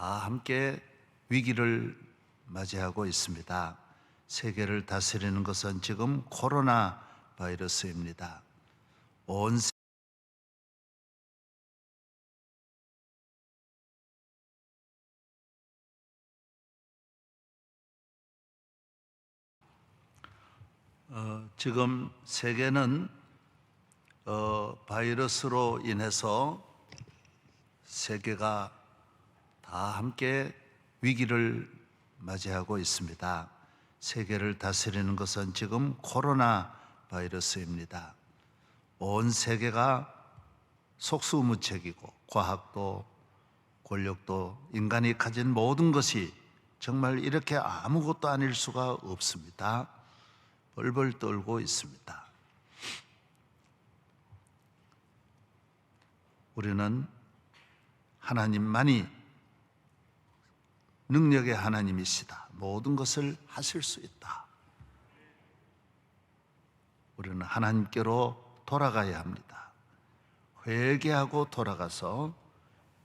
함께 위기를 맞이하고 있습니다. 세계를 다스리는 것은 지금 코로나 바이러스입니다. 온 지금 세계는 바이러스로 인해서 세계가 다 함께 위기를 맞이하고 있습니다. 세계를 다스리는 것은 지금 코로나 바이러스입니다. 온 세계가 속수무책이고 과학도 권력도 인간이 가진 모든 것이 정말 이렇게 아무것도 아닐 수가 없습니다. 벌벌 떨고 있습니다. 우리는 하나님만이 능력의 하나님이시다. 모든 것을 하실 수 있다. 우리는 하나님께로 돌아가야 합니다. 회개하고 돌아가서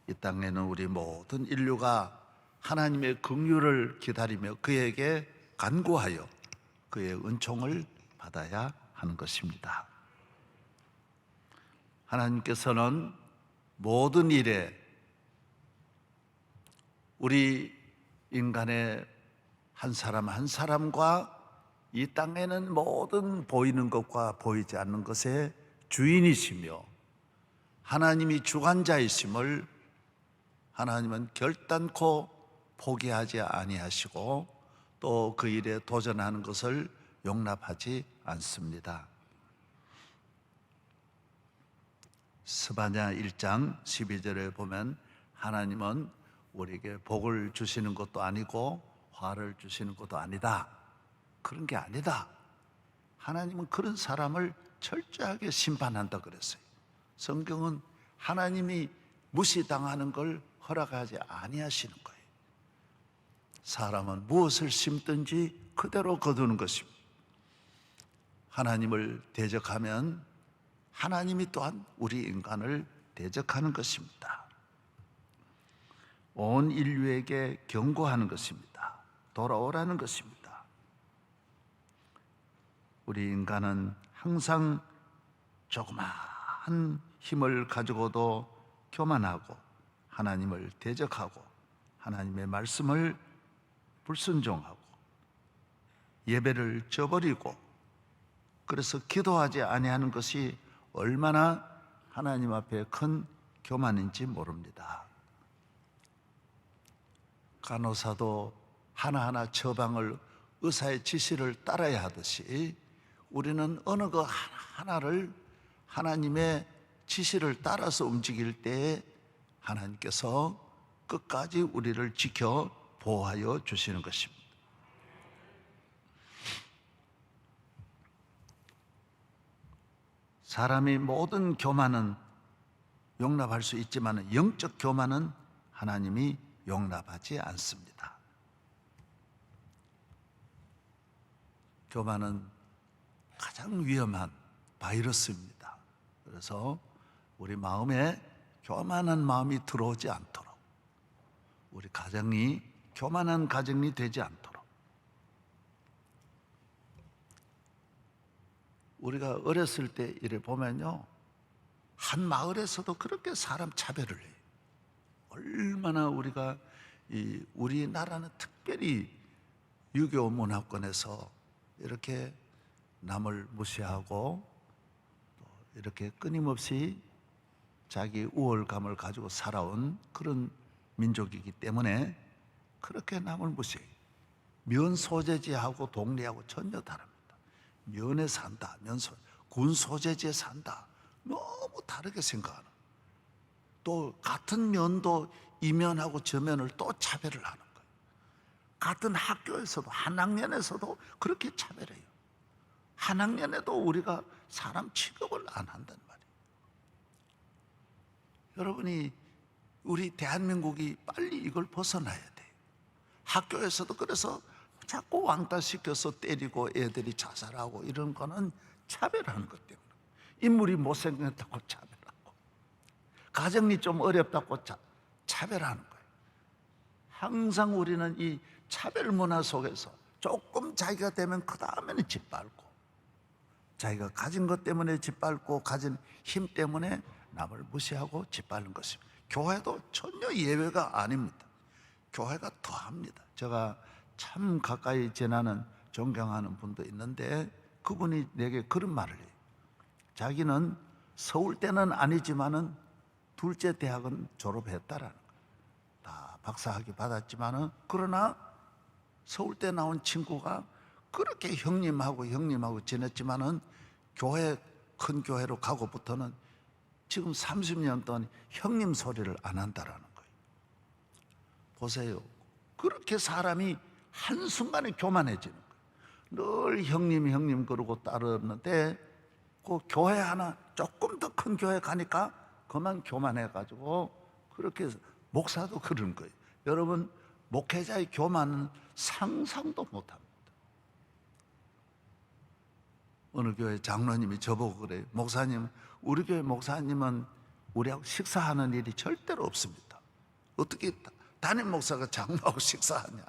이 땅에는 우리 모든 인류가 하나님의 긍휼을 기다리며 그에게 간구하여 그의 은총을 받아야 하는 것입니다. 하나님께서는 모든 일에 우리 인간의 한 사람 한 사람과 이 땅에는 모든 보이는 것과 보이지 않는 것의 주인이시며 하나님이 주관자이심을 하나님은 결단코 포기하지 아니하시고 또 그 일에 도전하는 것을 용납하지 않습니다. 스바냐 1장 12절에 보면 하나님은 우리에게 복을 주시는 것도 아니고 화를 주시는 것도 아니다. 그런 게 아니다. 하나님은 그런 사람을 철저하게 심판한다 그랬어요. 성경은 하나님이 무시당하는 걸 허락하지 아니하시는 거예요. 사람은 무엇을 심든지 그대로 거두는 것입니다. 하나님을 대적하면 하나님이 또한 우리 인간을 대적하는 것입니다. 온 인류에게 경고하는 것입니다. 돌아오라는 것입니다. 우리 인간은 항상 조그마한 힘을 가지고도 교만하고 하나님을 대적하고 하나님의 말씀을 불순종하고 예배를 저버리고 그래서 기도하지 아니하는 것이 얼마나 하나님 앞에 큰 교만인지 모릅니다. 간호사도 하나하나 처방을 의사의 지시를 따라야 하듯이 우리는 어느 것 하나를 하나님의 지시를 따라서 움직일 때에 하나님께서 끝까지 우리를 지켜 보호하여 주시는 것입니다. 사람이 모든 교만은 용납할 수 있지만 영적 교만은 하나님이 용납하지 않습니다. 교만은 가장 위험한 바이러스입니다. 그래서 우리 마음에 교만한 마음이 들어오지 않도록 우리 가정이 교만한 가정이 되지 않도록 우리가 어렸을 때 이래 보면요 한 마을에서도 그렇게 사람 차별을 해요. 얼마나 우리가 우리나라는 특별히 유교 문화권에서 이렇게 남을 무시하고 또 이렇게 끊임없이 자기 우월감을 가지고 살아온 그런 민족이기 때문에 그렇게 남을 무시해요. 면 소재지하고 동리하고 전혀 다릅니다. 면에 산다, 군 소재지에 산다. 너무 다르게 생각하는. 또 같은 면도 이면하고 저면을 또 차별을 하는 거예요. 같은 학교에서도 한 학년에서도 그렇게 차별해요. 한 학년에도 우리가 사람 취급을 안 한단 말이에요. 여러분이 우리 대한민국이 빨리 이걸 벗어나야 돼요. 학교에서도 그래서 자꾸 왕따시켜서 때리고 애들이 자살하고 이런 거는 차별하는 것 때문에 인물이 못생겼다고 차별하고 가정이 좀 어렵다고 차별하는 거예요. 항상 우리는 이 차별 문화 속에서 조금 자기가 되면 그 다음에는 짓밟고, 자기가 가진 것 때문에 짓밟고, 가진 힘 때문에 남을 무시하고 짓밟는 것입니다. 교회도 전혀 예외가 아닙니다. 교회가 더합니다. 제가 참 가까이 지나는 존경하는 분도 있는데 그분이 내게 그런 말을 해요. 자기는 서울대는 아니지만은 둘째 대학은 졸업했다라는 거예요. 다 박사학위 받았지만은, 그러나 서울대 나온 친구가 그렇게 형님하고 지냈지만은 큰 교회로 가고부터는 지금 30년 동안 형님 소리를 안 한다라는 거예요. 보세요. 그렇게 사람이 한순간에 교만해지는 거예요. 늘 형님 그러고 따르는데 그 교회 하나 조금 더 큰 교회 가니까 그만 교만해가지고, 그렇게 목사도 그런 거예요. 여러분, 목회자의 교만은 상상도 못합니다. 어느 교회 장로님이 저보고 그래요. 목사님, 우리 교회 목사님은 우리하고 식사하는 일이 절대로 없습니다. 어떻게 담임 목사가 장로하고 식사하냐?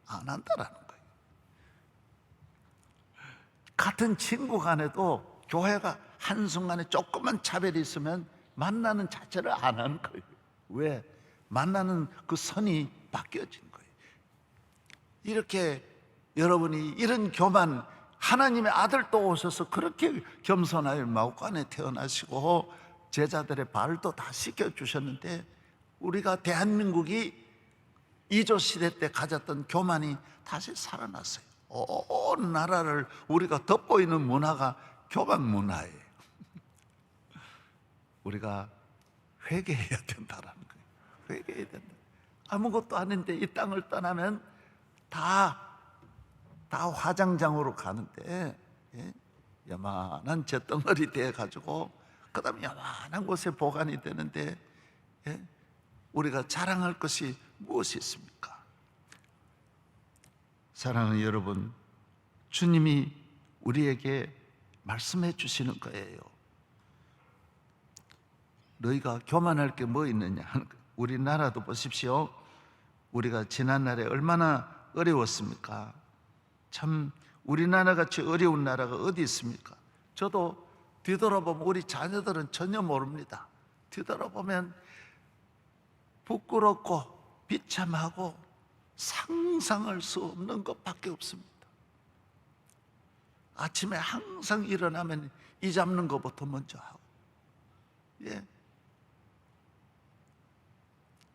안 한다라는 거예요. 같은 친구 간에도 교회가 한순간에 조금만 차별이 있으면 만나는 자체를 안 하는 거예요. 왜? 만나는 그 선이 바뀌어진 거예요. 이렇게 여러분이 이런 교만, 하나님의 아들도 오셔서 그렇게 겸손하여 마구간에 태어나시고 제자들의 발도 다 씻겨주셨는데, 우리가 대한민국이 이조 시대 때 가졌던 교만이 다시 살아났어요. 온 나라를 우리가 덮고 있는 문화가 교만 문화예요. 우리가 회개해야 된다라는 거예요. 회개해야 된다. 아무것도 아닌데 이 땅을 떠나면 다 화장장으로 가는데, 요만한 잿덩어리 돼가지고 그 다음에 요만한 곳에 보관이 되는데, 우리가 자랑할 것이 무엇이 있습니까? 사랑하는 여러분, 주님이 우리에게 말씀해 주시는 거예요. 너희가 교만할 게 뭐 있느냐? 우리나라도 보십시오. 우리가 지난날에 얼마나 어려웠습니까? 참 우리나라 같이 어려운 나라가 어디 있습니까? 저도 뒤돌아보면 우리 자녀들은 전혀 모릅니다. 뒤돌아보면 부끄럽고 비참하고 상상할 수 없는 것밖에 없습니다. 아침에 항상 일어나면 이 잡는 것부터 먼저 하고,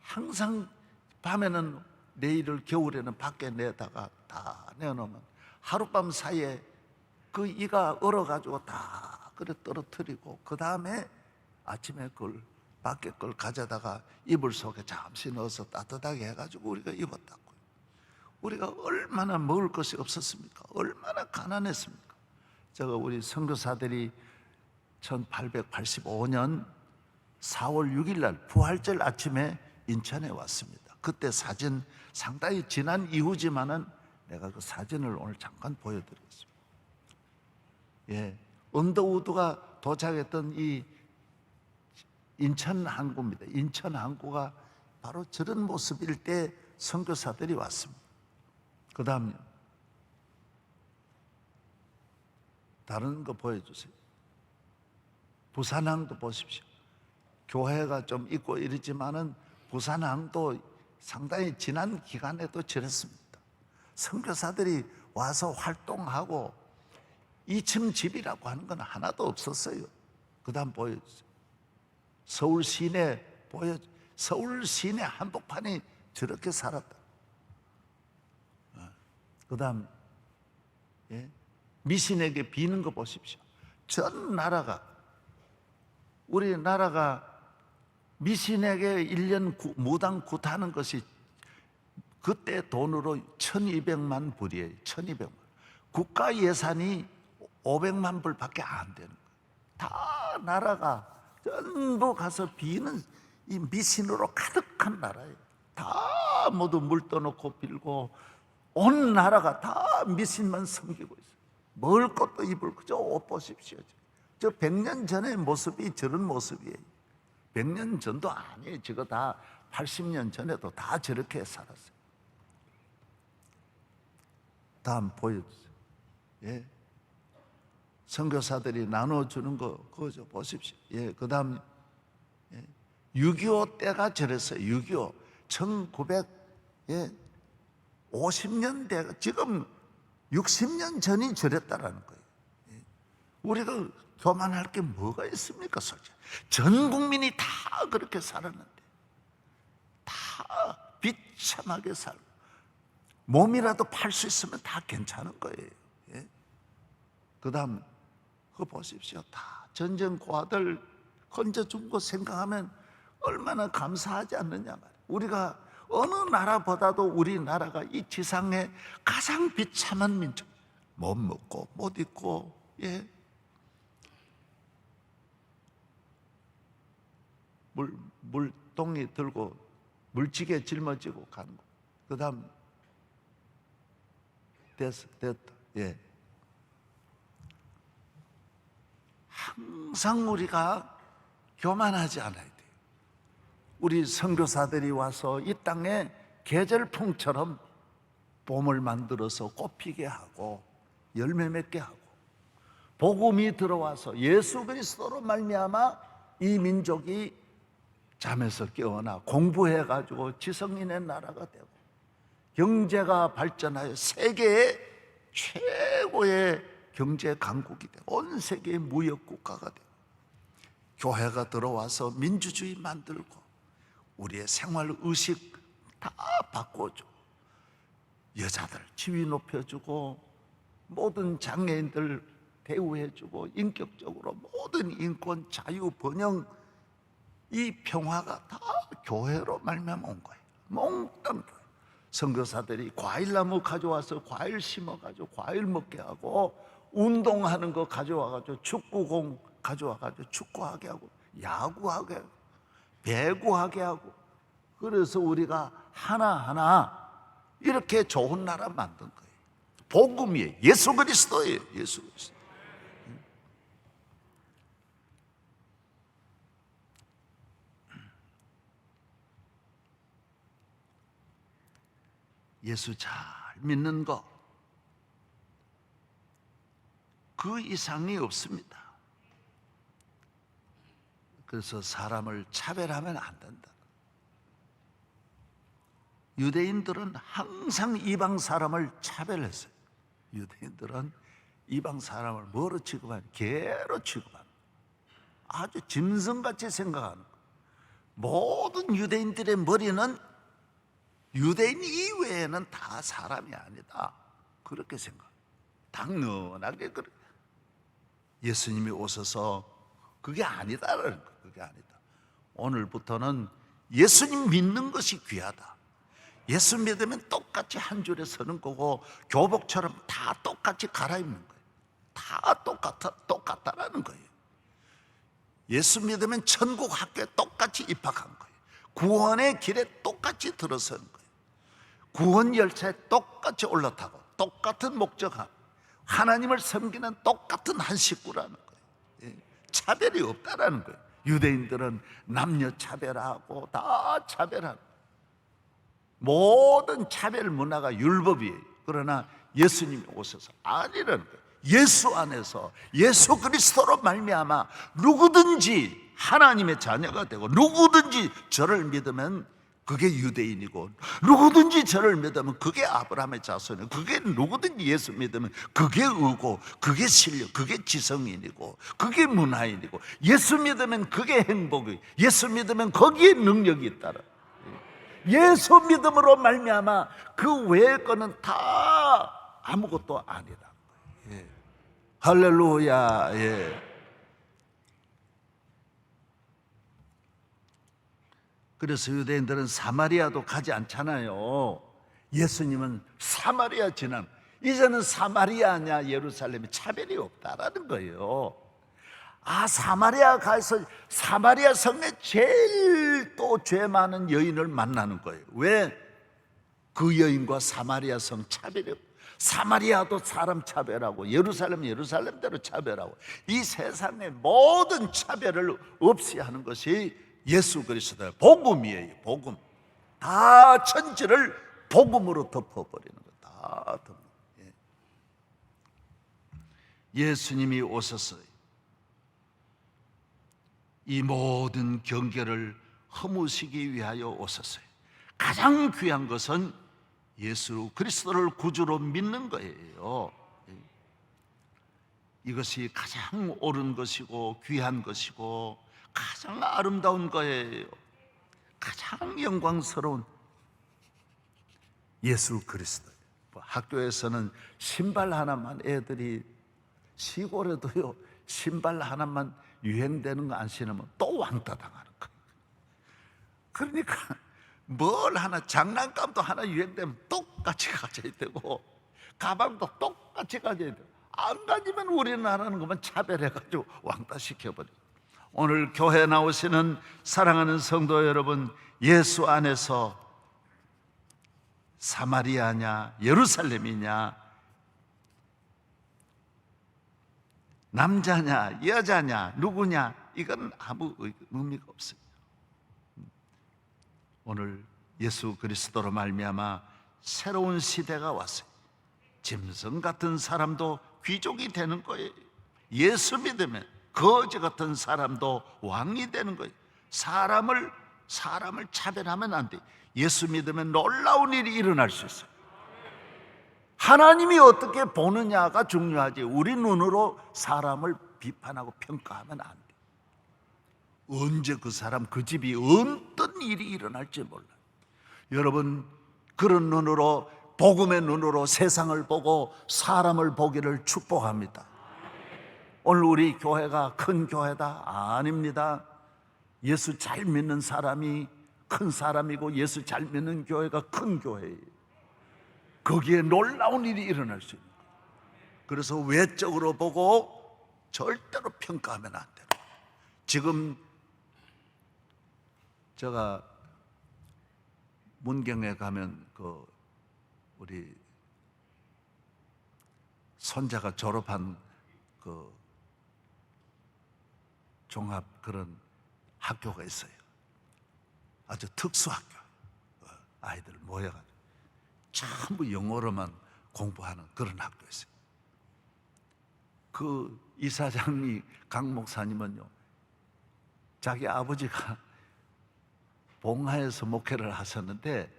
항상 밤에는 내일을 겨울에는 밖에 내다가 다 내어놓으면 하룻밤 사이에 그 이가 얼어가지고 다 그래 떨어뜨리고, 그 다음에 아침에 그걸 밖에 걸 가져다가 이불 속에 잠시 넣어서 따뜻하게 해가지고 우리가 입었다고요. 우리가 얼마나 먹을 것이 없었습니까? 얼마나 가난했습니까? 제가 우리 선교사들이 1885년 4월 6일 날 부활절 아침에 인천에 왔습니다. 그때 사진 상당히 지난 이후지만은 내가 그 사진을 오늘 잠깐 보여드리겠습니다. 언더우드가 도착했던 이 인천 항구입니다. 인천 항구가 바로 저런 모습일 때 선교사들이 왔습니다. 그 다음요, 다른 거 보여주세요. 부산항도 보십시오. 교회가 좀 있고 이러지만은 부산항도 상당히 지난 기간에도 저랬습니다. 선교사들이 와서 활동하고 2층 집이라고 하는 건 하나도 없었어요. 그 다음 보여주세요. 서울 시내 한복판이 저렇게 살았다. 그 다음 미신에게 비는 거 보십시오. 전 나라가, 우리나라가 미신에게 1년 무당 굿하는 것이 그때 돈으로 1200만 불이에요. 1200만. 국가 예산이 500만 불밖에 안 되는 거예요. 다 나라가 전부 가서 비는 이 미신으로 가득한 나라예요. 다 모두 물 떠놓고 빌고 온 나라가 다 미신만 섬기고 있어요. 먹을 것도 입을 그저 옷 보십시오. 저 100년 전의 모습이 저런 모습이에요. 100년 전도 아니에요. 저거 다 80년 전에도 다 저렇게 살았어요. 다음 보여주세요. 예. 선교사들이 나눠주는 거 그거 좀 보십시오. 예. 그 다음 6.25 때가 저랬어요. 6.25 1950년대 지금 60년 전이 저랬다라는 거예요. 예. 우리가 교만할 게 뭐가 있습니까? 솔직히 전 국민이 다 그렇게 살았는데 다 비참하게 살고 몸이라도 팔 수 있으면 다 괜찮은 거예요. 예? 그 다음 그거 보십시오. 다 전쟁고아들 건져준 거 생각하면 얼마나 감사하지 않느냐 말이에요. 우리가 어느 나라보다도 우리나라가 이 지상에 가장 비참한 민족, 못 먹고 못 입고, 예? 물동이 들고 물지개 짊어지고 가는 거. 그 다음 됐다. 예. 항상 우리가 교만하지 않아야 돼요. 우리 선교사들이 와서 이 땅에 계절풍처럼 봄을 만들어서 꽃피게 하고 열매 맺게 하고 복음이 들어와서 예수 그리스도로 말미암아 이 민족이 잠에서 깨어나 공부해가지고 지성인의 나라가 되고 경제가 발전하여 세계의 최고의 경제 강국이 되고 온 세계의 무역국가가 되고 교회가 들어와서 민주주의 만들고 우리의 생활의식 다 바꿔줘. 여자들 지위 높여주고 모든 장애인들 대우해주고 인격적으로 모든 인권, 자유, 번영 이 평화가 다 교회로 말미암아 온 거예요. 몽땅 교회. 선교사들이 과일나무 가져와서 과일 심어가지고 과일 먹게 하고 운동하는 거 가져와가지고 축구공 가져와가지고 축구하게 하고 야구하게 하고 배구하게 하고 그래서 우리가 하나하나 이렇게 좋은 나라 만든 거예요. 복음이에요. 예수 그리스도예요. 예수 그리스도. 예수 잘 믿는 거 그 이상이 없습니다. 그래서 사람을 차별하면 안 된다. 유대인들은 항상 이방 사람을 차별했어요. 유대인들은 이방 사람을 뭐로 취급하냐? 개로 취급하는 거예요. 아주 짐승같이 생각하는 거예요. 모든 유대인들의 머리는 유대인 이외에는 다 사람이 아니다. 그렇게 생각해요. 당연하게 그래. 예수님이 오셔서 그게 아니다라는 거예요. 그게 아니다. 오늘부터는 예수님 믿는 것이 귀하다. 예수 믿으면 똑같이 한 줄에 서는 거고 교복처럼 다 똑같이 갈아입는 거예요. 다 똑같다라는 거예요. 예수 믿으면 천국 학교에 똑같이 입학한 거예요. 구원의 길에 똑같이 들어서는 거예요. 구원 열차에 똑같이 올라타고 똑같은 목적하고 하나님을 섬기는 똑같은 한 식구라는 거예요. 차별이 없다라는 거예요. 유대인들은 남녀 차별하고 다 차별하고 모든 차별 문화가 율법이에요. 그러나 예수님이 오셔서 아니라는 거예요. 예수 안에서 예수 그리스도로 말미암아 누구든지 하나님의 자녀가 되고 누구든지 저를 믿으면 그게 유대인이고 누구든지 저를 믿으면 그게 아브라함의 자손이고 그게 누구든지 예수 믿으면 그게 의고 그게 신령 그게 지성인이고 그게 문화인이고 예수 믿으면 그게 행복이고 예수 믿으면 거기에 능력이 있다라. 예수 믿음으로 말미암아 그 외의 거는 다 아무것도 아니다. 예. 할렐루야. 예. 그래서 유대인들은 사마리아도 가지 않잖아요. 예수님은 사마리아 지난 이제는 사마리아냐 예루살렘이 차별이 없다라는 거예요. 사마리아 가서 사마리아 성에 제일 또 죄 많은 여인을 만나는 거예요. 왜? 그 여인과 사마리아 성 차별이 없어요. 사마리아도 사람 차별하고 예루살렘대로 차별하고 이 세상의 모든 차별을 없이 하는 것이 예수 그리스도의 복음이에요. 복음. 다 천지를 복음으로 덮어버리는 거. 다 덮어. 예. 예수님이 오셔서 이 모든 경계를 허무시기 위하여 오셨어요. 가장 귀한 것은 예수 그리스도를 구주로 믿는 거예요. 이것이 가장 옳은 것이고 귀한 것이고 가장 아름다운 거예요. 가장 영광스러운 예수 그리스도. 학교에서는 신발 하나만, 애들이 시골에도요 신발 하나만 유행되는 거 안 신으면 또 왕따 당하는 거예요. 그러니까 뭘 하나, 장난감도 하나 유행되면 똑같이 가져야 되고 가방도 똑같이 가져야 되고, 안 가지면 우리는 하는 것만 차별해가지고 왕따 시켜버려요. 오늘 교회에 나오시는 사랑하는 성도 여러분, 예수 안에서 사마리아냐 예루살렘이냐, 남자냐 여자냐 누구냐, 이건 아무 의미가 없어요. 오늘 예수 그리스도로 말미암아 새로운 시대가 왔어요. 짐승 같은 사람도 귀족이 되는 거예요. 예수 믿으면 거지 같은 사람도 왕이 되는 거예요. 사람을 차별하면 안 돼. 예수 믿으면 놀라운 일이 일어날 수 있어요. 하나님이 어떻게 보느냐가 중요하지, 우리 눈으로 사람을 비판하고 평가하면 안 돼. 언제 그 사람, 그 집이 어떤 일이 일어날지 몰라요. 여러분, 그런 눈으로, 복음의 눈으로 세상을 보고 사람을 보기를 축복합니다. 오늘 우리 교회가 큰 교회다? 아닙니다. 예수 잘 믿는 사람이 큰 사람이고 예수 잘 믿는 교회가 큰 교회예요. 거기에 놀라운 일이 일어날 수 있는 거예요. 그래서 외적으로 보고 절대로 평가하면 안 돼요. 지금 제가 문경에 가면 우리 손자가 졸업한 종합 그런 학교가 있어요. 아주 특수학교. 아이들 모여가지고 전부 영어로만 공부하는 그런 학교였어요. 그 이사장이 강 목사님은요, 자기 아버지가 봉하에서 목회를 하셨는데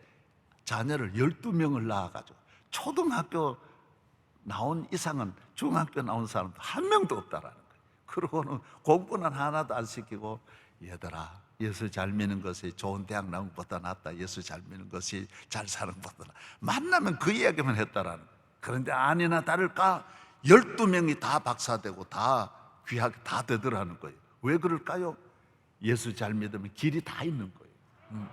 자녀를 12명을 낳아가지고 초등학교 나온 이상은 중학교 나온 사람도 한 명도 없다라는 거예요. 그러고는 공부는 하나도 안 시키고, 얘들아, 예수 잘 믿는 것이 좋은 대학 나온 것보다 낫다, 예수 잘 믿는 것이 잘 사는 것보다 낫다, 만나면 그 이야기만 했다라는 거예요. 그런데 아니나 다를까 12명이 다 박사되고 다 귀하게 다 되더라는 거예요. 왜 그럴까요? 예수 잘 믿으면 길이 다 있는 거예요.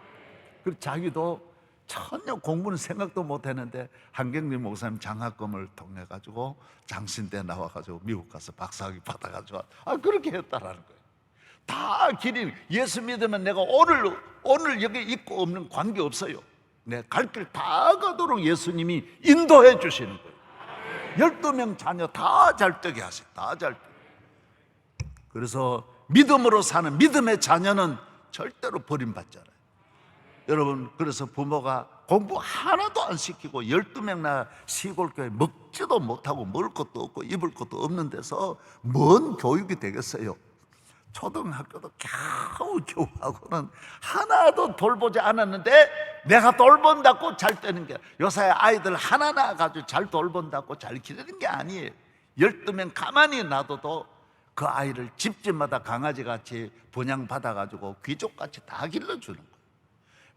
그리고 자기도 전혀 공부는 생각도 못 했는데 한경림 목사님 장학금을 통해 가지고 장신대 나와가지고 미국 가서 박사학위 받아가지고 그렇게 했다라는 거예요. 다 길이, 예수 믿으면 내가 오늘 여기 있고 없는 관계 없어요. 내 갈 길 다 가도록 예수님이 인도해 주시는 거예요. 12명 자녀 다 잘 되게 하세요. 다 잘 되게. 그래서 믿음으로 사는 믿음의 자녀는 절대로 버림받잖아요. 여러분, 그래서 부모가 공부 하나도 안 시키고 12명나 시골교회 먹지도 못하고 먹을 것도 없고 입을 것도 없는 데서 뭔 교육이 되겠어요? 초등학교도 겨우 하고는 하나도 돌보지 않았는데 내가 돌본다고 잘 되는 게, 요새 아이들 하나 낳아가지고 잘 돌본다고 잘 기르는 게 아니에요. 12명 가만히 놔둬도 그 아이를 집집마다 강아지같이 분양받아가지고 귀족같이 다 길러주는 거예요.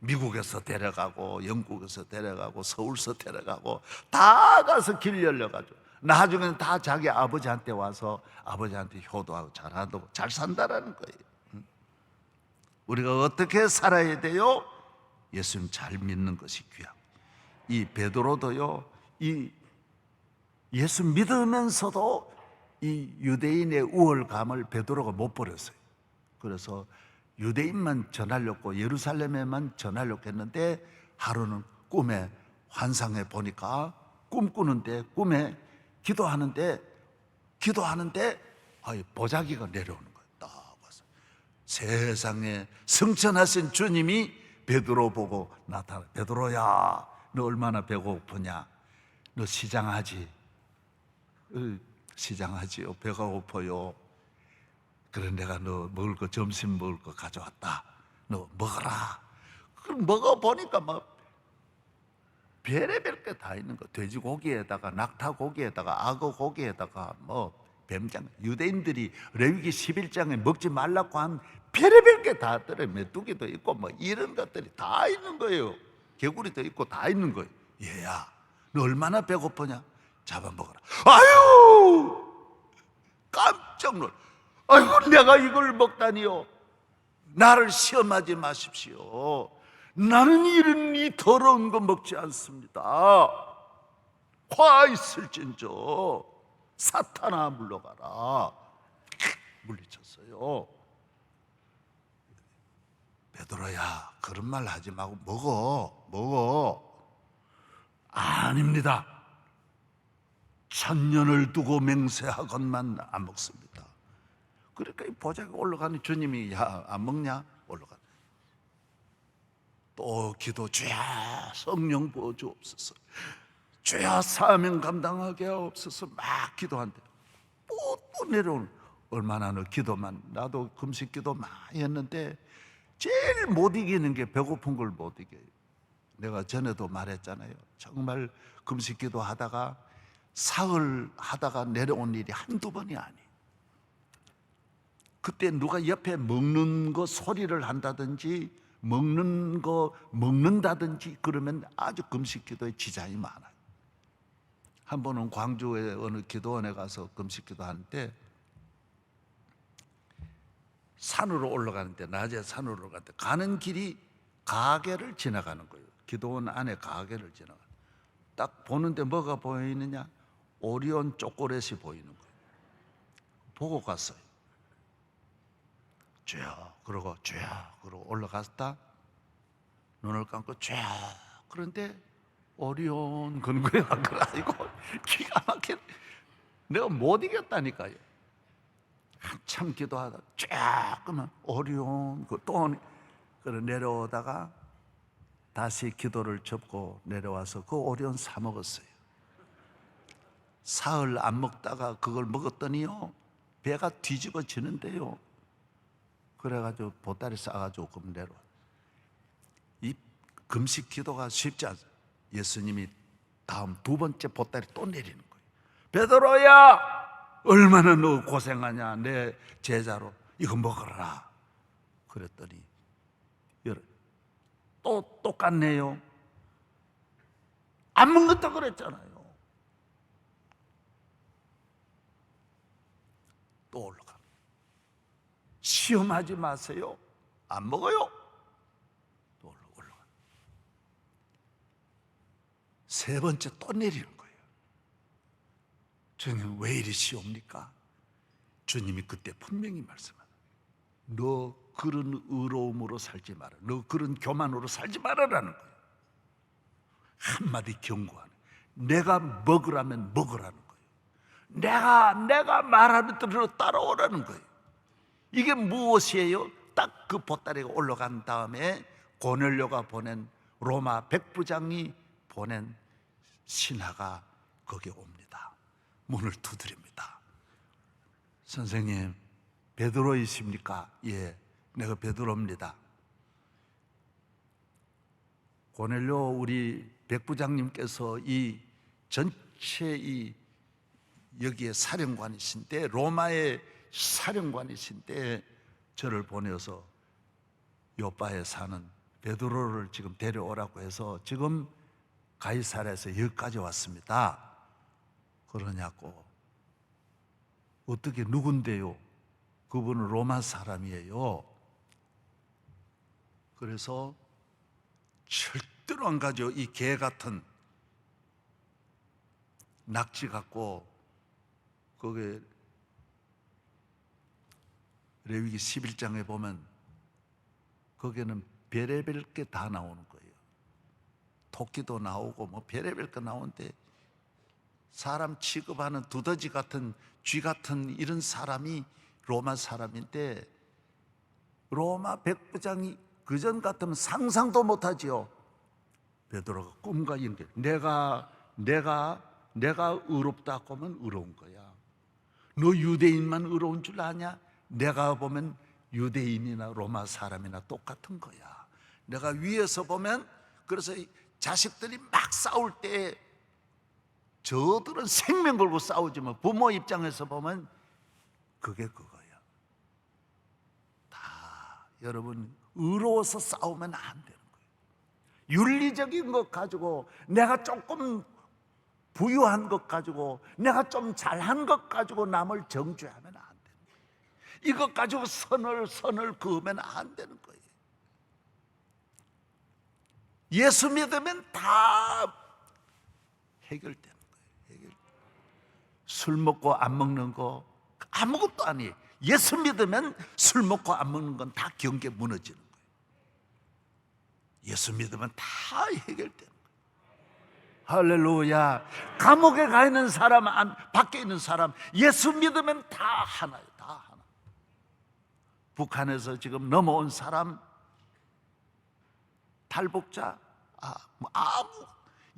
미국에서 데려가고 영국에서 데려가고 서울서 데려가고 다 가서 길 열려가지고 나중에는 다 자기 아버지한테 와서 아버지한테 효도하고 잘하고 잘 산다라는 거예요. 우리가 어떻게 살아야 돼요? 예수님 잘 믿는 것이 귀하고, 이 베드로도요, 이 예수 믿으면서도 이 유대인의 우월감을 베드로가 못 버렸어요. 그래서 유대인만 전하려고, 예루살렘에만 전하려고 했는데 하루는 꿈에, 환상에 보니까 꿈꾸는데, 꿈에 기도하는데 보자기가 내려오는 거예요. 딱 와서 세상에 승천하신 주님이 베드로 보고 나타나. 베드로야, 너 얼마나 배고프냐? 너 시장하지? 시장하지요. 배가 고파요. 그래 내가 너 먹을 거 점심 먹을 거 가져왔다. 너 먹어라. 그럼 먹어보니까 막 별의별 게 다 있는 거. 돼지고기에다가 낙타고기에다가 악어고기에다가 뭐 뱀장. 유대인들이 레위기 11장에 먹지 말라고 한 별의별 게 다 들어. 메뚜기도 있고 뭐 이런 것들이 다 있는 거예요. 개구리도 있고 다 있는 거예요. 얘야 너 얼마나 배고프냐? 잡아먹어라. 아유 깜짝 놀라. 아이고 내가 이걸 먹다니요. 나를 시험하지 마십시오. 나는 이 더러운 거 먹지 않습니다. 화 있을진저 사탄아 물러가라. 물리쳤어요. 베드로야 그런 말 하지 말고 먹어. 아닙니다. 천년을 두고 맹세하건만 안 먹습니다. 그러니까 이 보자기 올라가는 주님이 야 안 먹냐? 올라가. 또 기도 주야 성령 부어 주옵소서. 주야 사명 감당하게 하옵소서. 막 기도한대. 또 내려오는. 얼마나 너 기도만. 나도 금식 기도 많이 했는데 제일 못 이기는 게 배고픈 걸 못 이겨요. 내가 전에도 말했잖아요. 정말 금식 기도 하다가 사흘 하다가 내려온 일이 한두 번이 아니에요. 그때 누가 옆에 먹는 거 소리를 한다든지 먹는 거 먹는다든지 그러면 아주 금식 기도에 지장이 많아요. 한 번은 광주의 어느 기도원에 가서 금식 기도하는데 산으로 올라가는데 낮에 산으로 올라가는데 가는 길이 가게를 지나가는 거예요. 기도원 안에 가게를 지나가. 딱 보는데 뭐가 보이느냐? 오리온 초콜릿이 보이는 거예요. 보고 갔어요. 주여 그러고 올라갔다 눈을 감고 쭉 그런데 오리온 그런 거야. 아이고 기가 막혀. 내가 못 이겼다니까요. 한참 기도하다 쫙 그러면 오리온 또 그래 내려오다가 다시 기도를 접고 내려와서 그 오리온 사 먹었어요. 사흘 안 먹다가 그걸 먹었더니요 배가 뒤집어지는데요. 그래가지고 보따리 싸가지고 금 내려와. 이 금식 기도가 쉽지 않아요. 예수님이 다음 두 번째 보따리 또 내리는 거예요. 베드로야 얼마나 너 고생하냐. 내 제자로 이거 먹어라. 그랬더니 또 똑같네요. 안 먹는다 그랬잖아요. 또 올라가. 시험하지 마세요. 안 먹어요. 또 올라가. 세 번째 또 내리는 거예요. 주님 왜 이리 시옵니까? 주님이 그때 분명히 말씀하다. 너 그런 의로움으로 살지 마라. 너 그런 교만으로 살지 말아라는 거예요. 한마디 경고하는. 내가 먹으라면 먹으라는 거예요. 내가 말하는 대로 따라오라는 거예요. 이게 무엇이에요? 딱 그 보따리가 올라간 다음에 고넬료가 보낸 로마 백부장이 보낸 신하가 거기에 옵니다. 문을 두드립니다. 선생님 베드로이십니까? 예, 내가 베드로입니다. 고넬료 우리 백부장님께서 이 전체 이 여기에 사령관이신데 로마의 사령관이신데 저를 보내서 요바에 사는 베드로를 지금 데려오라고 해서 지금 가이사랴에서 여기까지 왔습니다. 그러냐고. 어떻게 누군데요? 그분은 로마 사람이에요. 그래서 절대로 안 가죠. 이 개 같은 낙지 갖고 거기에 레위기 11장에 보면 거기에는 별의별 게 다 나오는 거예요. 토끼도 나오고 뭐 별의별 게 나오는데 사람 취급하는 두더지 같은 쥐 같은 이런 사람이 로마 사람인데 로마 백부장이 그전 같으면 상상도 못하지요. 베드로가 꿈과 연결. 내가 의롭다고 하면 의로운 거야. 너 유대인만 의로운 줄 아냐? 내가 보면 유대인이나 로마 사람이나 똑같은 거야. 내가 위에서 보면, 그래서 자식들이 막 싸울 때 저들은 생명 걸고 싸우지만 부모 입장에서 보면 그게 그거야. 다 여러분 의로워서 싸우면 안 되는 거예요. 윤리적인 것 가지고, 내가 조금 부유한 것 가지고, 내가 좀 잘한 것 가지고 남을 정죄하면 안 되는 거예요. 이것 가지고 선을 그으면 안 되는 거예요. 예수 믿으면 다 해결되는 거예요. 술 먹고 안 먹는 거 아무것도 아니에요. 예수 믿으면 술 먹고 안 먹는 건 다 경계 무너지는 거예요. 예수 믿으면 다 해결되는 거예요. 할렐루야. 감옥에 가 있는 사람, 밖에 있는 사람, 예수 믿으면 다 하나예요. 다 하나. 북한에서 지금 넘어온 사람, 탈북자,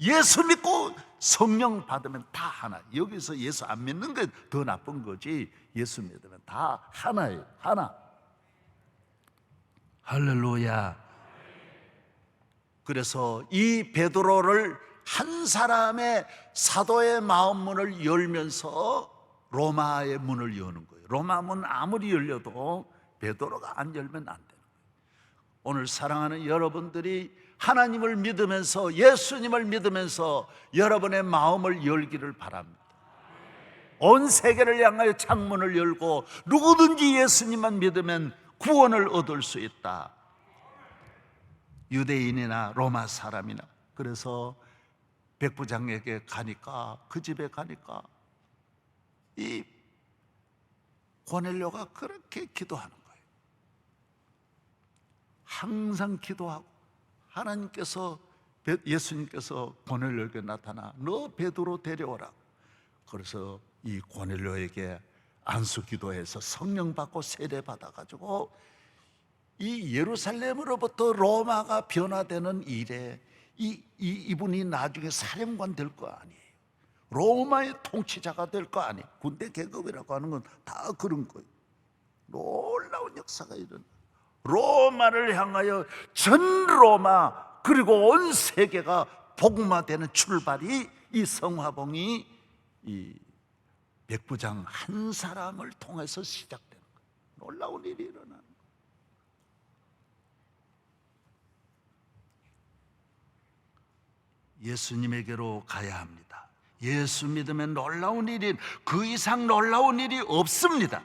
예수 믿고 성령 받으면 다 하나. 여기서 예수 안 믿는 게 더 나쁜 거지, 예수 믿으면 다 하나예요. 하나. 할렐루야. 그래서 이 베드로를 한 사람의 사도의 마음 문을 열면서 로마의 문을 여는 거예요. 로마 문 아무리 열려도 베드로가 안 열면 안 돼요. 오늘 사랑하는 여러분들이 하나님을 믿으면서, 예수님을 믿으면서 여러분의 마음을 열기를 바랍니다. 온 세계를 향하여 창문을 열고 누구든지 예수님만 믿으면 구원을 얻을 수 있다. 유대인이나 로마 사람이나. 그래서 백부장에게 가니까, 그 집에 가니까 이 고넬료가 그렇게 기도하는 거예요. 항상 기도하고, 하나님께서, 예수님께서 고넬료에게 나타나 너 베드로 데려오라. 그래서 이 고넬료에게 안수 기도해서 성령 받고 세례 받아가지고 이 예루살렘으로부터 로마가 변화되는 일에 이분이 나중에 사령관 될 거 아니에요. 로마의 통치자가 될 거 아니에요. 군대 계급이라고 하는 건 다 그런 거예요. 놀라운 역사가 일어나. 로마를 향하여 전 로마, 그리고 온 세계가 복음화되는 출발이, 이 성화봉이 이 백부장 한 사람을 통해서 시작되는 거예요. 놀라운 일이 일어나는 거예요. 예수님에게로 가야 합니다. 예수 믿으면 놀라운 일이, 그 이상 놀라운 일이 없습니다.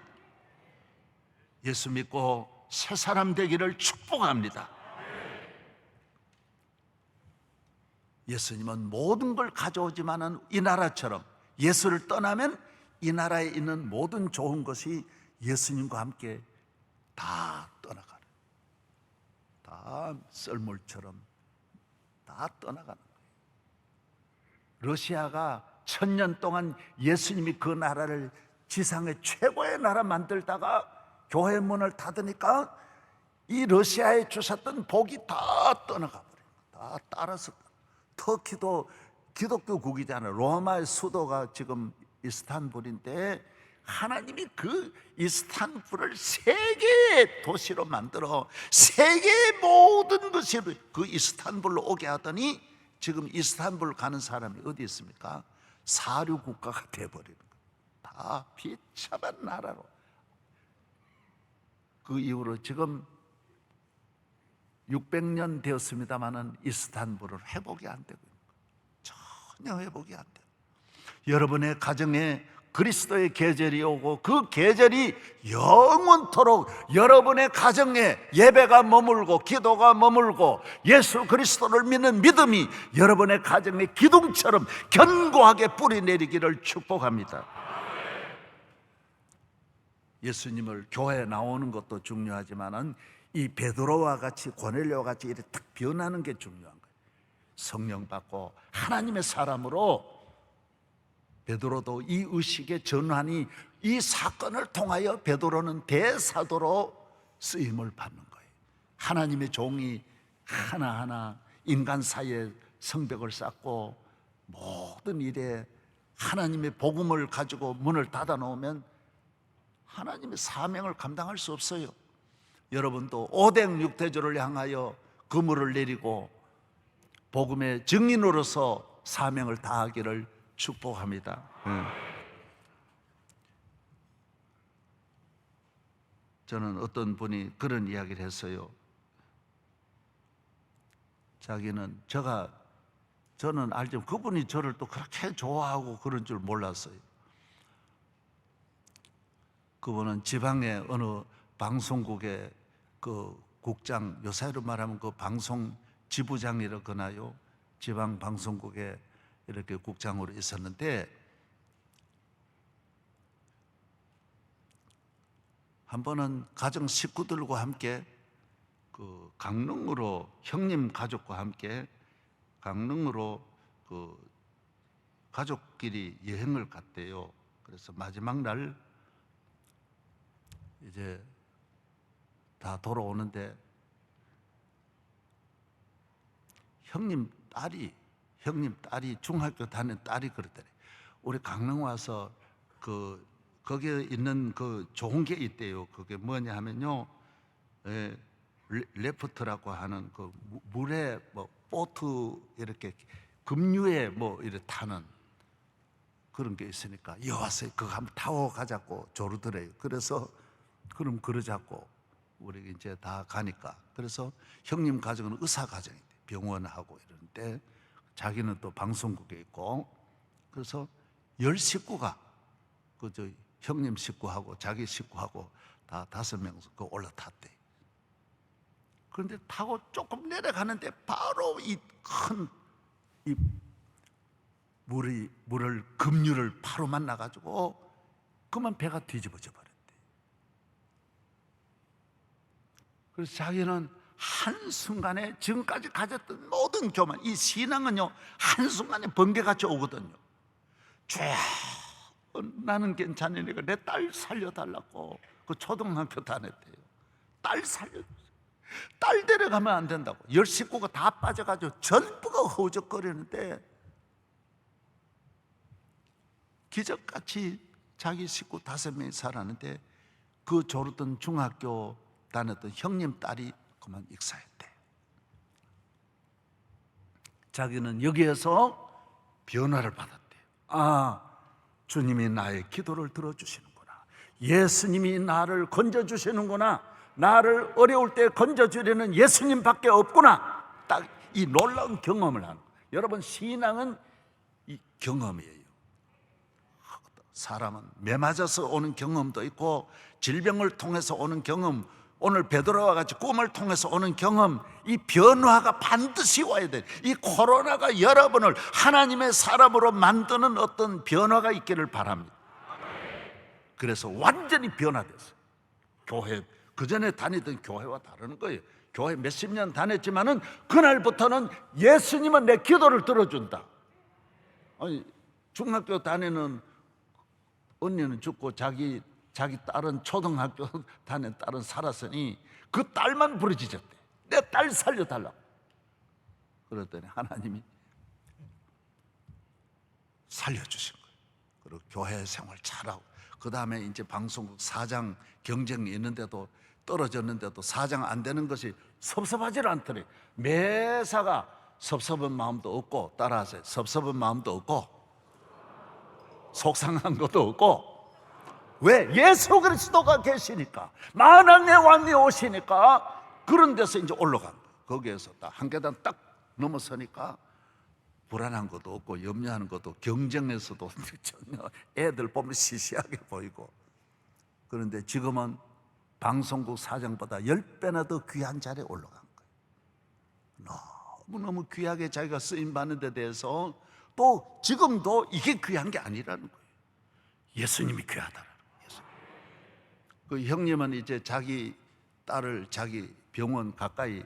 예수 믿고 새 사람 되기를 축복합니다. 예수님은 모든 걸 가져오지만은 이 나라처럼 예수를 떠나면 이 나라에 있는 모든 좋은 것이 예수님과 함께 다 떠나가는, 다 썰물처럼 다 떠나가는 거예요. 러시아가 1000년 동안 예수님이 그 나라를 지상의 최고의 나라 만들다가 교회 문을 닫으니까 이 러시아에 주셨던 복이 다 떠나가 버려요. 다 따라서. 터키도 기독교국이잖아요. 로마의 수도가 지금 이스탄불인데 하나님이 그 이스탄불을 세계의 도시로 만들어 세계의 모든 것이 그 이스탄불로 오게 하더니 지금 이스탄불 가는 사람이 어디 있습니까? 사류 국가가 돼버리는 거예요. 다 비참한 나라로. 그 이후로 지금 600년 되었습니다마는 이스탄불은 회복이 안 되고 있는 거예요. 전혀 회복이 안 돼요. 여러분의 가정에 그리스도의 계절이 오고 그 계절이 영원토록 여러분의 가정에 예배가 머물고 기도가 머물고 예수 그리스도를 믿는 믿음이 여러분의 가정에 기둥처럼 견고하게 뿌리 내리기를 축복합니다. 예수님을 교회에 나오는 것도 중요하지만은 이 베드로와 같이 고넬료와 같이 이렇게 딱 변하는 게 중요한 거예요. 성령 받고 하나님의 사람으로. 베드로도 이 의식의 전환이, 이 사건을 통하여 베드로는 대사도로 쓰임을 받는 거예요. 하나님의 종이 하나하나 인간 사이에 성벽을 쌓고 모든 일에 하나님의 복음을 가지고 문을 닫아 놓으면 하나님의 사명을 감당할 수 없어요. 여러분도 오뎅 육대조를 향하여 그물을 내리고 복음의 증인으로서 사명을 다하기를 축복합니다. 저는 어떤 분이 그런 이야기를 했어요. 자기는 저는 알지만 그분이 저를 또 그렇게 좋아하고 그런 줄 몰랐어요. 그분은 지방의 어느 방송국의 그 국장, 요새로 말하면 그 방송 지부장이라거나요, 지방 방송국에 이렇게 국장으로 있었는데, 한 번은 가정 식구들과 함께 그 강릉으로, 형님 가족과 함께 강릉으로 그 가족끼리 여행을 갔대요. 그래서 마지막 날 이제 다 돌아오는데 형님 딸이 중학교 다니는 딸이 그러더래. 우리 강릉 와서 거기에 있는 그 좋은 게 있대요. 그게 뭐냐 하면요, 레프트라고 하는 그 물에 뭐 보트 이렇게 급류에 뭐 이렇게 타는 그런 게 있으니까 여와서 그거 한번 타고 가자고 조르더래요. 그래서 그럼 그러자고 우리 이제 다 가니까, 그래서 형님 가족은 의사 가정인데 병원하고 이러는데 자기는 또 방송국에 있고, 그래서 10식구가 저 형님 식구하고 자기 식구하고 다 5명서 그 올라탔대. 그런데 타고 조금 내려가는데 바로 이 큰 물을 급류를 바로 만나가지고 그만 배가 뒤집어져 버렸대. 그래서 자기는 한순간에 지금까지 가졌던 모든 교만, 이 신앙은요 한순간에 번개같이 오거든요. 죄야, 나는 괜찮으니까 내 딸 살려달라고 그 초등학교 다녔대요. 딸 살려주세요. 딸 데려가면 안 된다고. 10식구가 다 빠져가지고 전부가 허우적거리는데 기적같이 자기 식구 5명이 살았는데 그 졸았던 중학교 다녔던 형님 딸이 그만 익사했대. 자기는 여기에서 변화를 받았대요. 아, 주님이 나의 기도를 들어주시는구나. 예수님이 나를 건져주시는구나. 나를 어려울 때 건져주려는 예수님밖에 없구나. 딱 이 놀라운 경험을 하는 거예요. 여러분, 신앙은 이 경험이에요. 사람은 매 맞아서 오는 경험도 있고 질병을 통해서 오는 경험, 오늘 베드로와 같이 꿈을 통해서 오는 경험, 이 변화가 반드시 와야 돼. 이 코로나가 여러분을 하나님의 사람으로 만드는 어떤 변화가 있기를 바랍니다. 그래서 완전히 변화됐어요. 교회, 그전에 다니던 교회와 다르는 거예요. 교회 몇십 년 다녔지만은 그날부터는 예수님은 내 기도를 들어준다. 아니, 중학교 다니는 언니는 죽고 자기 딸은 초등학교 다니는 딸은 살았으니 그 딸만 부르짖었대. 내 딸 살려달라고. 그랬더니 하나님이 살려주신 거예요. 그리고 교회 생활 잘하고, 그 다음에 이제 방송국 사장 경쟁이 있는데도 떨어졌는데도 사장 안 되는 것이 섭섭하지 않더래. 매사가 섭섭한 마음도 없고, 따라하세요. 섭섭한 마음도 없고 속상한 것도 없고. 왜? 예수 그리스도가 계시니까, 만왕의 왕이 오시니까. 그런 데서 이제 올라간 거예요. 거기에서 딱 한 계단 딱 넘어서니까 불안한 것도 없고 염려하는 것도, 경쟁에서도 전혀 애들 보면 시시하게 보이고. 그런데 지금은 방송국 사장보다 10배나 더 귀한 자리에 올라간 거예요. 너무너무 귀하게 자기가 쓰임받는 데 대해서 또 지금도 이게 귀한 게 아니라는 거예요. 예수님이 귀하다라는 거예요. 그 형님은 이제 자기 딸을 자기 병원 가까이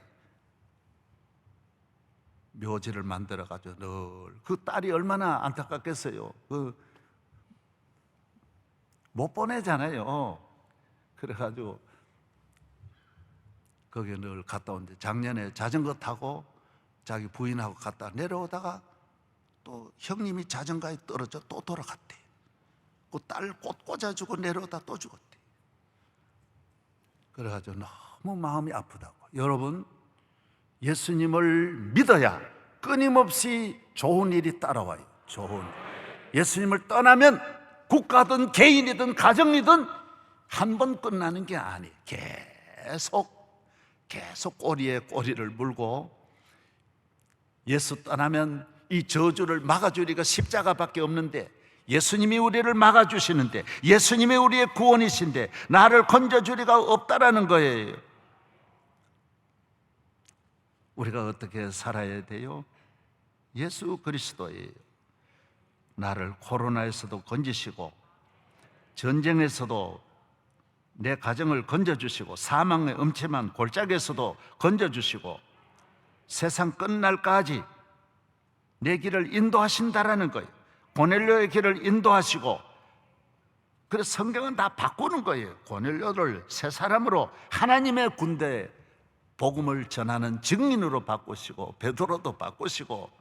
묘지를 만들어가지고 늘, 그 딸이 얼마나 안타깝겠어요. 못 보내잖아요. 그래가지고 거기에 늘 갔다 오는데, 작년에 자전거 타고 자기 부인하고 갔다 내려오다가 또 형님이 자전거에 떨어져 또 돌아갔대. 그 딸 꽃 꽂아주고 내려오다 또 죽었대. 그래가지고 너무 마음이 아프다고. 여러분, 예수님을 믿어야 끊임없이 좋은 일이 따라와요. 좋은 일. 예수님을 떠나면 국가든 개인이든 가정이든 한 번 끝나는 게 아니에요. 계속 꼬리에 꼬리를 물고, 예수 떠나면 이 저주를 막아주리가 십자가밖에 없는데, 예수님이 우리를 막아주시는데, 예수님이 우리의 구원이신데 나를 건져주리가 없다라는 거예요. 우리가 어떻게 살아야 돼요? 예수 그리스도예요. 나를 코로나에서도 건지시고, 전쟁에서도 내 가정을 건져주시고, 사망의 음침한 골짜기에서도 건져주시고, 세상 끝날까지 내 길을 인도하신다라는 거예요. 고넬료의 길을 인도하시고, 그래서 성경은 다 바꾸는 거예요. 고넬료를 새 사람으로 하나님의 군대에 복음을 전하는 증인으로 바꾸시고, 베드로도 바꾸시고,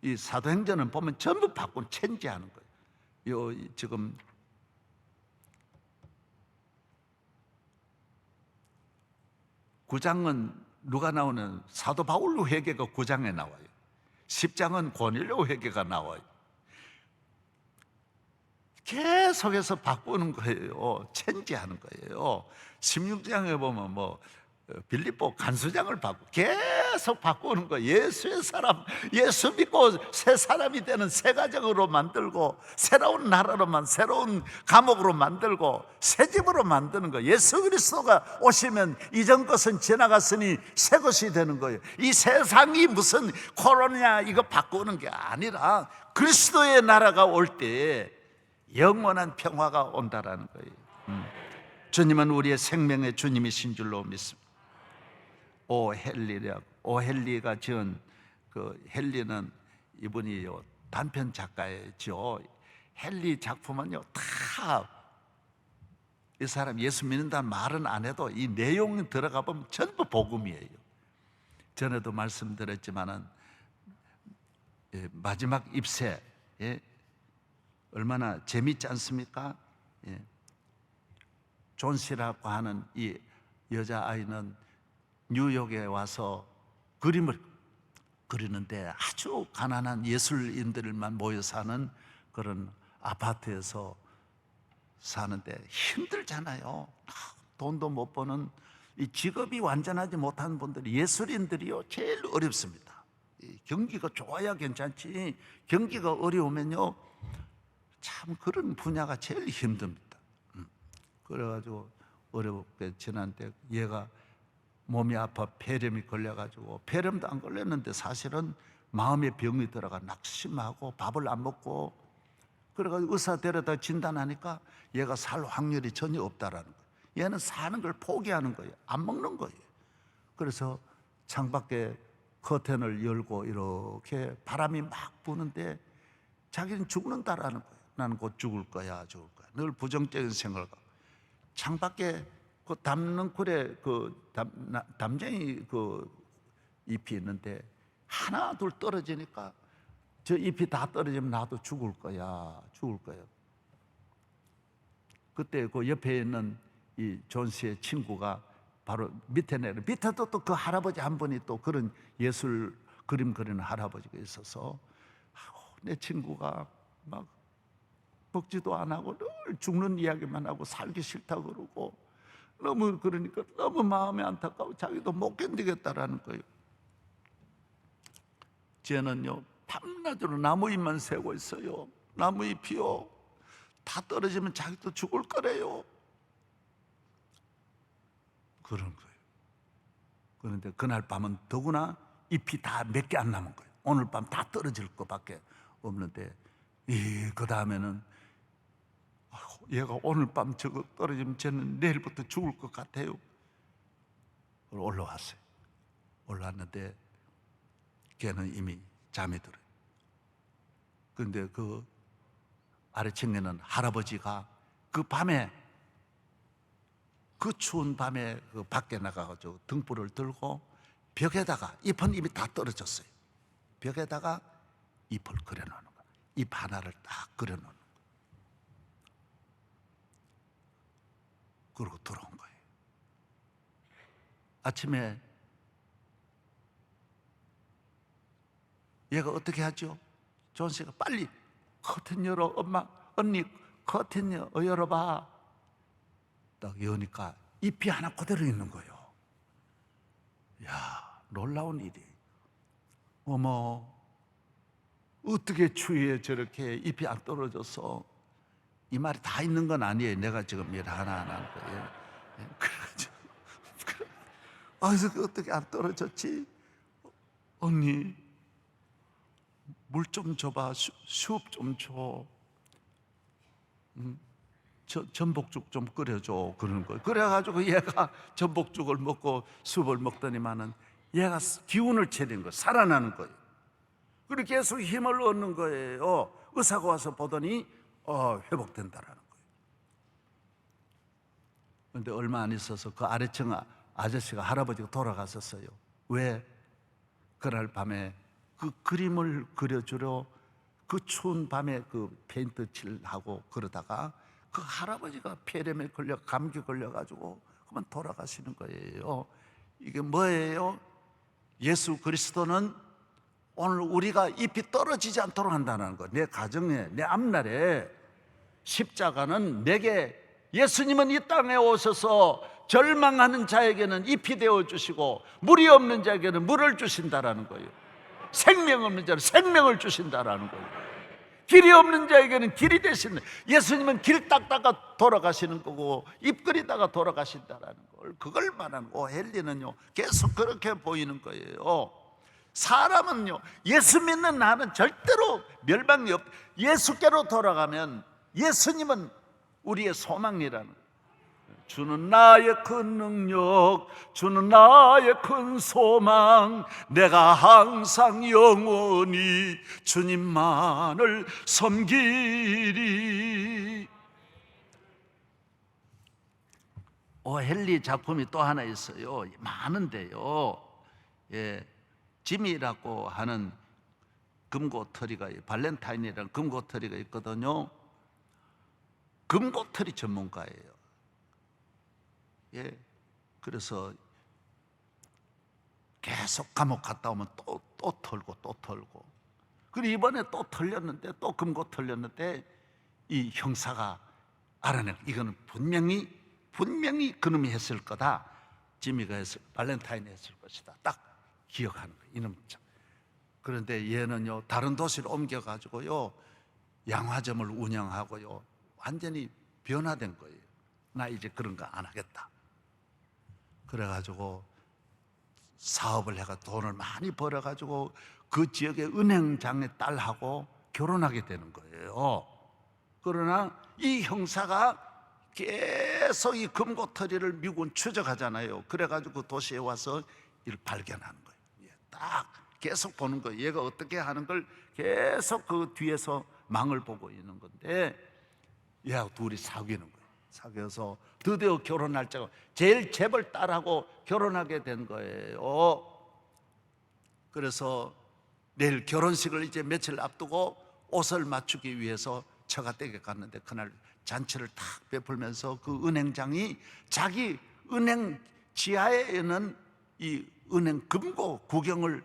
이 사도행전은 보면 전부 바꾼 체인지하는 거예요. 지금 9장은 누가 나오는? 사도 바울 회개가 9장에 나와요. 10장은 고넬료 회개가 나와요. 계속해서 바꾸는 거예요. 체인지하는 거예요. 16장에 보면 빌립보 간수장을 계속 바꾸는 거예요. 예수의 사람, 예수 믿고 새 사람이 되는 새 가정으로 만들고, 새로운 나라로만, 새로운 감옥으로 만들고, 새 집으로 만드는 거예요. 예수 그리스도가 오시면 이전 것은 지나갔으니 새 것이 되는 거예요. 이 세상이 무슨 코로나 이거 바꾸는 게 아니라 그리스도의 나라가 올 때 영원한 평화가 온다라는 거예요. 주님은 우리의 생명의 주님이신 줄로 믿습니다. 오헬리가 지은 헨리는 이분이요 단편 작가이죠. 헨리 작품은요 다 이 사람 예수 믿는다는 말은 안 해도 이 내용이 들어가 보면 전부 복음이에요. 전에도 말씀드렸지만은 마지막 입새 얼마나 재밌지 않습니까? 존시라고 하는 이 여자아이는 뉴욕에 와서 그림을 그리는데, 아주 가난한 예술인들만 모여 사는 그런 아파트에서 사는데 힘들잖아요. 돈도 못 버는, 이 직업이 완전하지 못한 분들이, 예술인들이요 제일 어렵습니다. 경기가 좋아야 괜찮지, 경기가 어려우면요 참 그런 분야가 제일 힘듭니다. 그래가지고 어렵게 지났는데, 얘가 몸이 아파 폐렴이 걸려가지고, 폐렴도 안 걸렸는데 사실은 마음의 병이 들어가 낙심하고 밥을 안 먹고, 그래가지고 의사 데려다 진단하니까 얘가 살 확률이 전혀 없다라는 거예요. 얘는 사는 걸 포기하는 거예요. 안 먹는 거예요. 그래서 창밖에 커튼을 열고 이렇게 바람이 막 부는데 자기는 죽는다라는 거예요. 나는 곧 죽을 거야. 늘 부정적인 생각을 갖고, 창밖에 그 담능쿨에 담쟁이 잎이 있는데 하나 둘 떨어지니까, 저 잎이 다 떨어지면 나도 죽을 거야. 그때 그 옆에 있는 이 존 씨의 친구가 바로 밑에 밑에도 또 그 할아버지 한 분이 또 그런 예술 그림 그리는 할아버지가 있어서, 내 친구가 막 먹지도 안 하고 늘 죽는 이야기만 하고 살기 싫다 그러고, 너무 그러니까 너무 마음이 안타까워 자기도 못 견디겠다라는 거예요. 쟤는요 밤낮으로 나무잎만 세고 있어요. 나무잎이요 다 떨어지면 자기도 죽을 거래요. 그런 거예요. 그런데 그날 밤은 더구나 잎이 다 몇 개 안 남은 거예요. 오늘 밤 다 떨어질 것밖에 없는데, 그 다음에는 얘가 오늘 밤 저거 떨어지면 쟤는 내일부터 죽을 것 같아요. 올라왔어요. 올라왔는데 걔는 이미 잠이 들어요. 그런데 그 아래층에는 할아버지가 그 밤에, 그 추운 밤에 그 밖에 나가가지고 등불을 들고 벽에다가, 잎은 이미 다 떨어졌어요. 벽에다가 잎을 그려놓는 거예요. 잎 하나를 딱 그려놓는 거예요. 그러고 들어온 거예요. 아침에 얘가 어떻게 하죠? 존 씨가 빨리 커튼 열어. 엄마, 언니 커튼 열어봐. 딱 여니까 잎이 하나 그대로 있는 거예요. 야, 놀라운 일이. 어머, 어떻게 추위에 저렇게 잎이 안 떨어져서. 이 말이 다 있는 건 아니에요. 내가 지금 일 하나하나 하는 거예요. 그래가지고 그래서 어떻게 안 떨어졌지? 언니 물 좀 줘봐. 수업 좀 줘. 전복죽 좀 끓여줘. 그러는 거예요. 그래가지고 얘가 전복죽을 먹고 수업을 먹더니만은 얘가 기운을 차리는 거예요. 살아나는 거예요. 그리고 계속 힘을 얻는 거예요. 의사가 와서 보더니 회복된다라는 거예요. 그런데 얼마 안 있어서 그 아래층 아저씨가, 할아버지가 돌아갔었어요. 왜? 그날 밤에 그 그림을 그려주러 그 추운 밤에 그 페인트 칠하고 그러다가 그 할아버지가 폐렴에 걸려 감기 걸려가지고 그만 돌아가시는 거예요. 이게 뭐예요? 예수 그리스도는 오늘 우리가 잎이 떨어지지 않도록 한다는 거. 내 가정에, 내 앞날에 십자가는 내게, 예수님은 이 땅에 오셔서 절망하는 자에게는 잎이 되어 주시고 물이 없는 자에게는 물을 주신다라는 거예요. 생명 없는 자는 생명을 주신다라는 거예요. 길이 없는 자에게는 길이 되시는, 예수님은 길 닦다가 돌아가시는 거고 잎 그리다가 돌아가신다라는 걸, 그걸 말하는 거. 헬리는요 계속 그렇게 보이는 거예요. 사람은요, 예수 믿는 나는 절대로 멸망이 없. 예수께로 돌아가면 예수님은 우리의 소망이라는 거예요. 주는 나의 큰 능력, 주는 나의 큰 소망, 내가 항상 영원히 주님만을 섬기리. 헨리 작품이 또 하나 있어요. 많은데요. 짐이라고 하는 금고털이가, 발렌타인이라는 금고털이가 있거든요. 금고털이 전문가예요. 그래서 계속 감옥 갔다 오면 또 털고 또 털고. 그리고 이번에 또 털렸는데, 또 금고 털렸는데 이 형사가 알아내, 이거는 분명히 그놈이 했을 거다. 지미가 했을, 발렌타인이 했을 것이다. 딱 기억하는 거예요. 이놈 참. 그런데 얘는요 다른 도시로 옮겨가지고요 양화점을 운영하고요 완전히 변화된 거예요. 나 이제 그런 거 안 하겠다. 그래가지고 사업을 해가 돈을 많이 벌어가지고 그 지역의 은행장의 딸하고 결혼하게 되는 거예요. 그러나 이 형사가 계속 이 금고털이를 미국은 추적하잖아요. 그래가지고 도시에 와서 이를 발견하는 거예요. 딱 계속 보는 거예요. 얘가 어떻게 하는 걸 계속 그 뒤에서 망을 보고 있는 건데, 얘하고 둘이 사귀는 거예요. 사귀어서 드디어 결혼 날짜가, 제일 재벌 딸하고 결혼하게 된 거예요. 그래서 내일 결혼식을 이제 며칠 앞두고 옷을 맞추기 위해서 처가댁에 갔는데, 그날 잔치를 탁 베풀면서 그 은행장이 자기 은행 지하에 있는 이 은행 금고 구경을,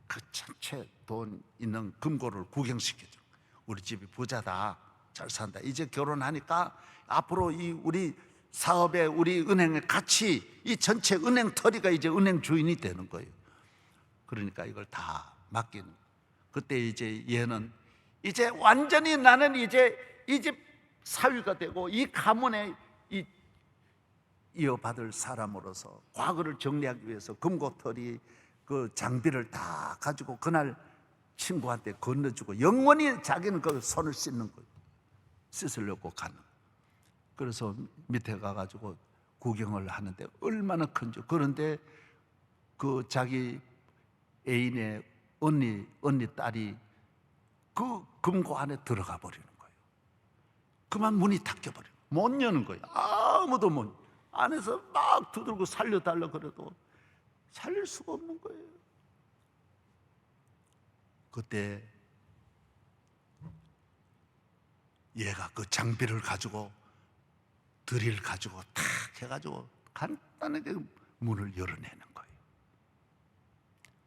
그 전체 돈 있는 금고를 구경시켜줘. 우리 집이 부자다, 잘 산다. 이제 결혼하니까 앞으로 이 우리 사업에, 우리 은행에 같이 이 전체 은행 터리가 이제 은행 주인이 되는 거예요. 그러니까 이걸 다 맡기는 거예요. 그때 이제 얘는 이제 완전히 나는 이제 이 집 사위가 되고 이 가문에 이어받을 사람으로서 과거를 정리하기 위해서 금고털이 그 장비를 다 가지고 그날 친구한테 건네주고 영원히 자기는 그 손을 씻는 거예요. 씻으려고 가는. 그래서 밑에 가가지고 구경을 하는데 얼마나 큰지. 그런데 그 자기 애인의 언니 딸이 그 금고 안에 들어가 버리는 거예요. 그만 문이 닫혀버려요. 못 여는 거예요. 아무도 못. 안에서 막 두들고 살려달라 그래도 살릴 수가 없는 거예요. 그때 얘가 그 장비를 가지고, 드릴 가지고 탁 해가지고 간단하게 문을 열어내는 거예요.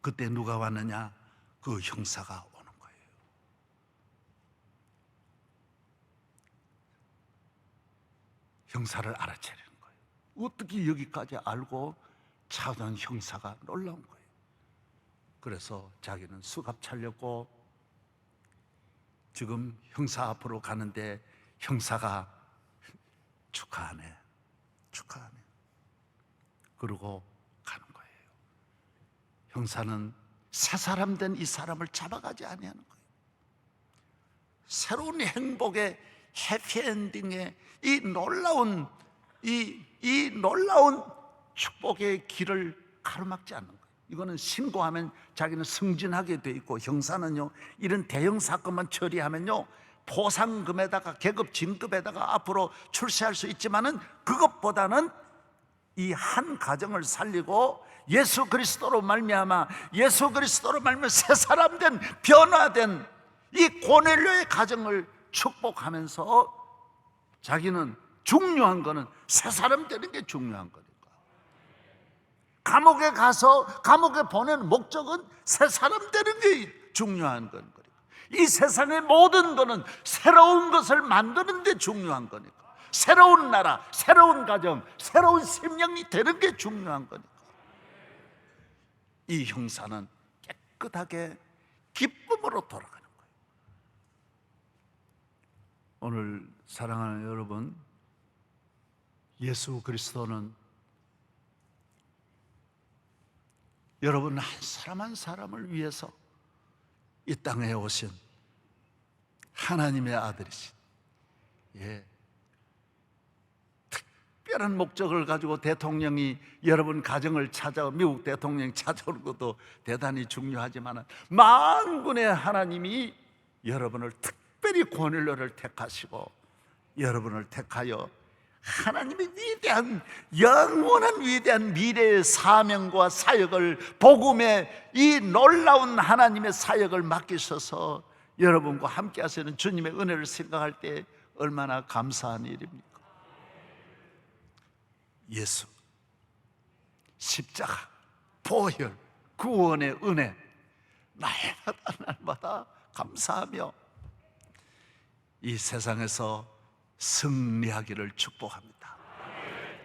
그때 누가 왔느냐? 그 형사가 오는 거예요. 형사를 알아채려는 거예요. 어떻게 여기까지 알고 찾아온 형사가 놀라운 거예요. 그래서 자기는 수갑 차렸고 지금 형사 앞으로 가는데 형사가 축하하네, 축하하네. 그러고 가는 거예요. 형사는 새 사람 된 이 사람을 잡아가지 아니하는 거예요. 새로운 행복의 해피엔딩의 이 놀라운 축복의 길을 가로막지 않는 거예요. 이거는 신고하면 자기는 승진하게 돼 있고, 형사는요 이런 대형 사건만 처리하면요 보상금에다가 계급 진급에다가 앞으로 출세할 수 있지만은 그것보다는 이 한 가정을 살리고 예수 그리스도로 말미암아 새 사람 된 변화된 이 고넬료의 가정을 축복하면서 자기는 중요한 거는 새 사람 되는 게 중요한 거니까. 감옥에 가서 감옥에 보내는 목적은 새 사람 되는 게 중요한 거니까. 이 세상의 모든 거는 새로운 것을 만드는 데 중요한 거니까. 새로운 나라, 새로운 가정, 새로운 심령이 되는 게 중요한 거니까. 이 형사는 깨끗하게 기쁨으로 돌아가는 거예요. 오늘 사랑하는 여러분, 예수 그리스도는 여러분 한 사람 한 사람을 위해서 이 땅에 오신 하나님의 아들이신, 특별한 목적을 가지고 대통령이 여러분 가정을 미국 대통령이 찾아오는 것도 대단히 중요하지만 만군의 하나님이 여러분을 특별히 고넬료를 택하시고 여러분을 택하여 하나님의 위대한 영원한 위대한 미래의 사명과 사역을, 복음의 이 놀라운 하나님의 사역을 맡기셔서 여러분과 함께 하시는 주님의 은혜를 생각할 때 얼마나 감사한 일입니까? 예수, 십자가, 보혈, 구원의 은혜 날마다 감사하며 이 세상에서 승리하기를 축복합니다.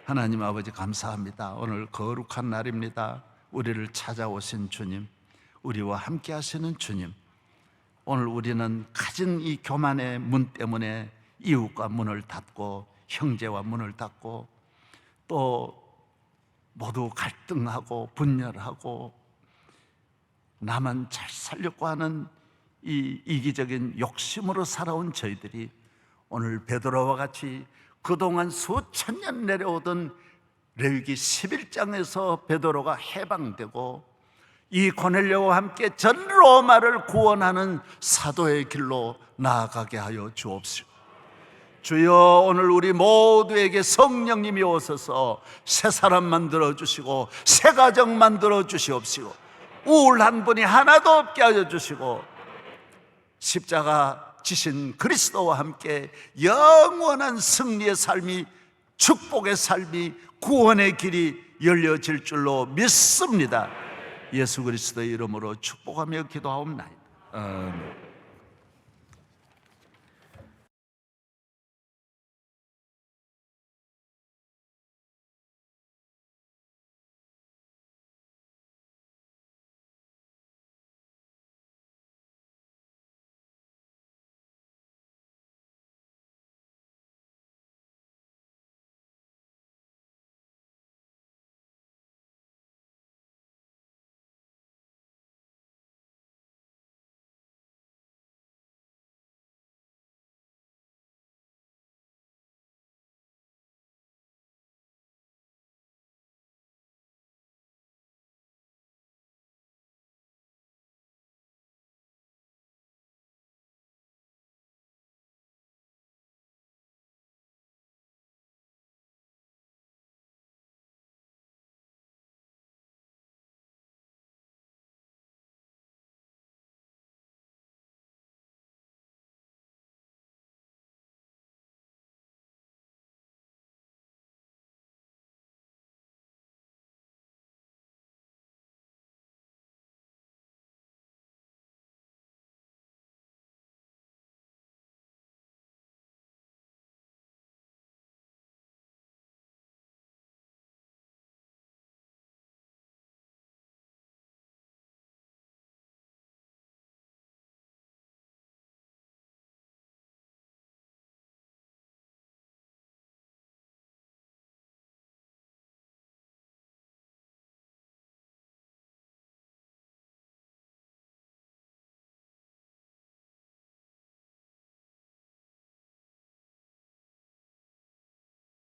하나님 아버지 감사합니다. 오늘 거룩한 날입니다. 우리를 찾아오신 주님, 우리와 함께 하시는 주님, 오늘 우리는 가진 이 교만의 문 때문에 이웃과 문을 닫고 형제와 문을 닫고 또 모두 갈등하고 분열하고 나만 잘 살려고 하는 이 이기적인 욕심으로 살아온 저희들이 오늘 베드로와 같이 그동안 수천 년 내려오던 레위기 11장에서 베드로가 해방되고 이 고넬료와 함께 전 로마를 구원하는 사도의 길로 나아가게 하여 주옵시고, 주여 오늘 우리 모두에게 성령님이 오셔서 새 사람 만들어 주시고 새 가정 만들어 주시옵시고, 우울한 분이 하나도 없게 하여 주시고 십자가 지신 그리스도와 함께 영원한 승리의 삶이, 축복의 삶이, 구원의 길이 열려질 줄로 믿습니다. 예수 그리스도의 이름으로 축복하며 기도하옵나이다. 아멘.